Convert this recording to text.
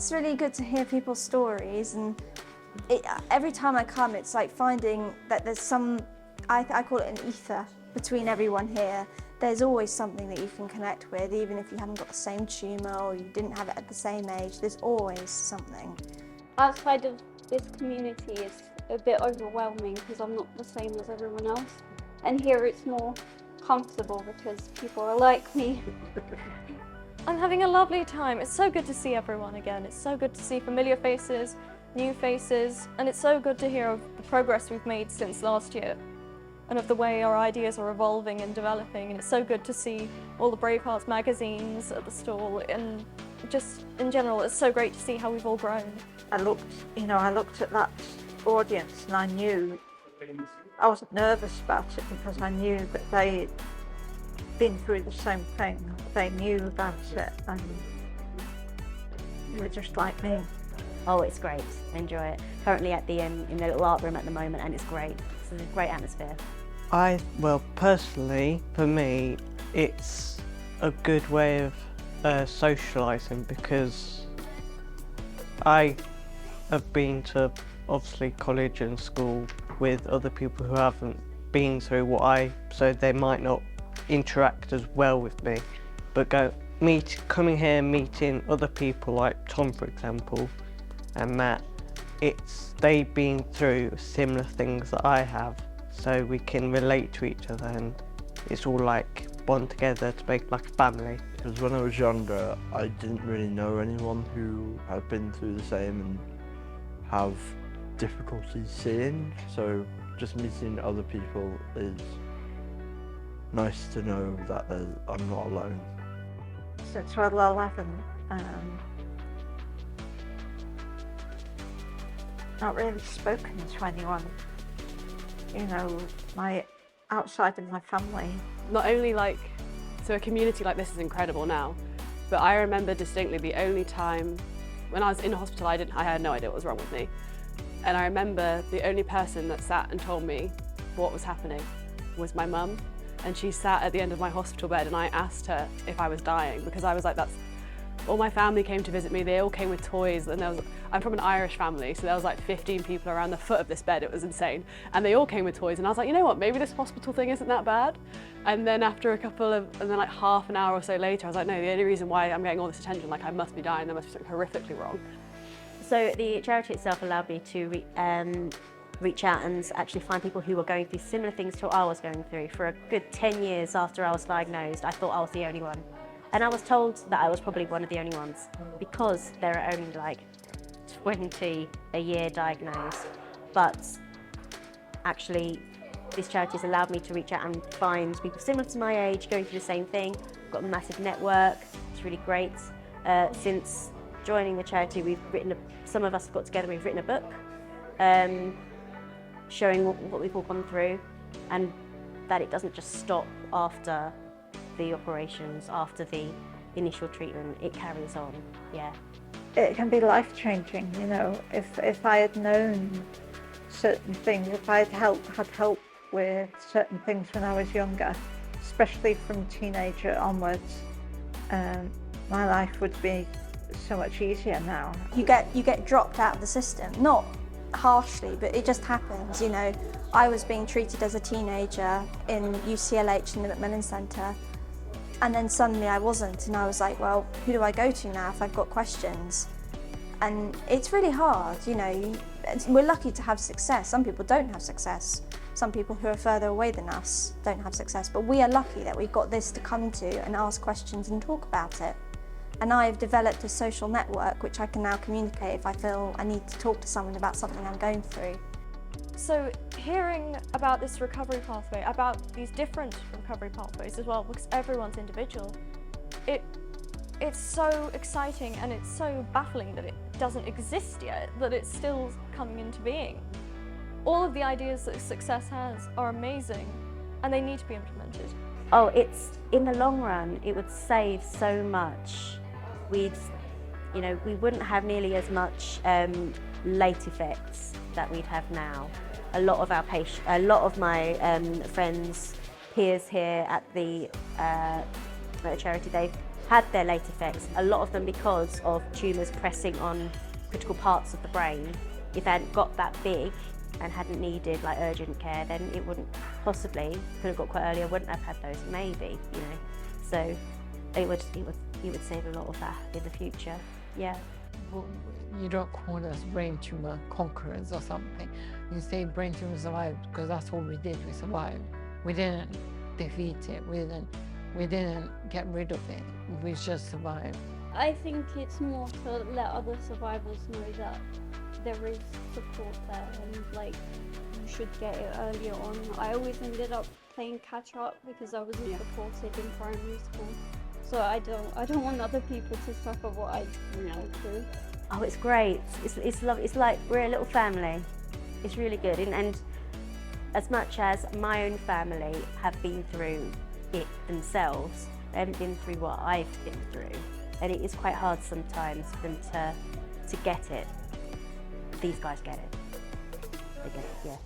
it's really good to hear people's stories, and every time I come, it's like finding that there's some, I call it an ether between everyone here. There's always something that you can connect with, even if you haven't got the same tumour or you didn't have it at the same age, there's always something. Outside of this community is a bit overwhelming because I'm not the same as everyone else. And here it's more comfortable because people are like me. I'm having a lovely time. It's so good to see everyone again. It's so good to see familiar faces, new faces, and it's so good to hear of the progress we've made since last year and of the way our ideas are evolving and developing. And it's so good to see all the Bravehearts magazines at the stall, and just in general, it's so great to see how we've all grown. I looked at that audience and I knew, I wasn't nervous about it because I knew that they'd been through the same thing. They knew about it and they were just like me. Oh, it's great. Enjoy it. Currently at the in the little art room at the moment, and it's great. It's a great atmosphere. Well, personally, for me, it's a good way of socialising because I have been to obviously college and school with other people who haven't been through so they might not interact as well with me. But coming here, meeting other people like Tom, for example, and Matt, they've been through similar things that I have, so we can relate to each other, and it's all like bond together to make like a family. Because when I was younger, I didn't really know anyone who had been through the same and have difficulty seeing, so just meeting other people is nice to know that I'm not alone. Since 2011, not really spoken to anyone, outside of my family. Not only so a community like this is incredible now, but I remember distinctly the only time when I was in hospital, I had no idea what was wrong with me. And I remember the only person that sat and told me what was happening was my mum. And she sat at the end of my hospital bed and I asked her if I was dying, because I was like, all my family came to visit me, they all came with toys, and I'm from an Irish family, so there was like 15 people around the foot of this bed, it was insane. And they all came with toys, and I was like, you know what, maybe this hospital thing isn't that bad. And then after and then like half an hour or so later, I was like, no, the only reason why I'm getting all this attention, like I must be dying, there must be something horrifically wrong. So the charity itself allowed me to reach out and actually find people who were going through similar things to what I was going through. For a good 10 years after I was diagnosed, I thought I was the only one. And I was told that I was probably one of the only ones because there are only like 20 a year diagnosed. But actually, this charity has allowed me to reach out and find people similar to my age going through the same thing. I've got a massive network, it's really great. Since joining the charity, some of us have got together, we've written a book showing what we've all gone through, and that it doesn't just stop after the operations, after the initial treatment, it carries on, yeah. It can be life-changing, if I had known certain things, if I had help with certain things when I was younger, especially from teenager onwards, my life would be so much easier now. You get dropped out of the system, not harshly, but it just happens, I was being treated as a teenager in UCLH in the Macmillan Centre, and then suddenly I wasn't, and I was like, well, who do I go to now if I've got questions? And it's really hard, we're lucky to have success. Some people don't have success. Some people who are further away than us don't have success, but we are lucky that we've got this to come to and ask questions and talk about it. And I've developed a social network which I can now communicate if I feel I need to talk to someone about something I'm going through. So hearing about this recovery pathway, about these different recovery pathways as well, because everyone's individual, it's so exciting and it's so baffling that it doesn't exist yet, that it's still coming into being. All of the ideas that success has are amazing and they need to be implemented. Oh, in the long run, it would save so much. We wouldn't have nearly as much late effects that we'd have now. A lot of my friends, peers here at the charity, had their late effects, a lot of them because of tumours pressing on critical parts of the brain. If they hadn't got that big and hadn't needed like urgent care, then it wouldn't possibly, could have got quite earlier, wouldn't have had those, maybe, you know. So it would save a lot of that in the future, yeah. Well, you don't call us brain tumour conquerors or something. You say brain tumour survived because that's all we did, we survived. We didn't defeat it, we didn't get rid of it, we just survived. I think it's more to let other survivors know that there is support there and like you should get it earlier on. I always ended up playing catch up because I wasn't supported in primary school. So I don't want other people to suffer what I went through. Oh, it's great. It's lovely. It's like we're a little family. It's really good. And as much as my own family have been through it themselves, they haven't been through what I've been through. And it is quite hard sometimes for them to get it. These guys get it. They get it, yeah.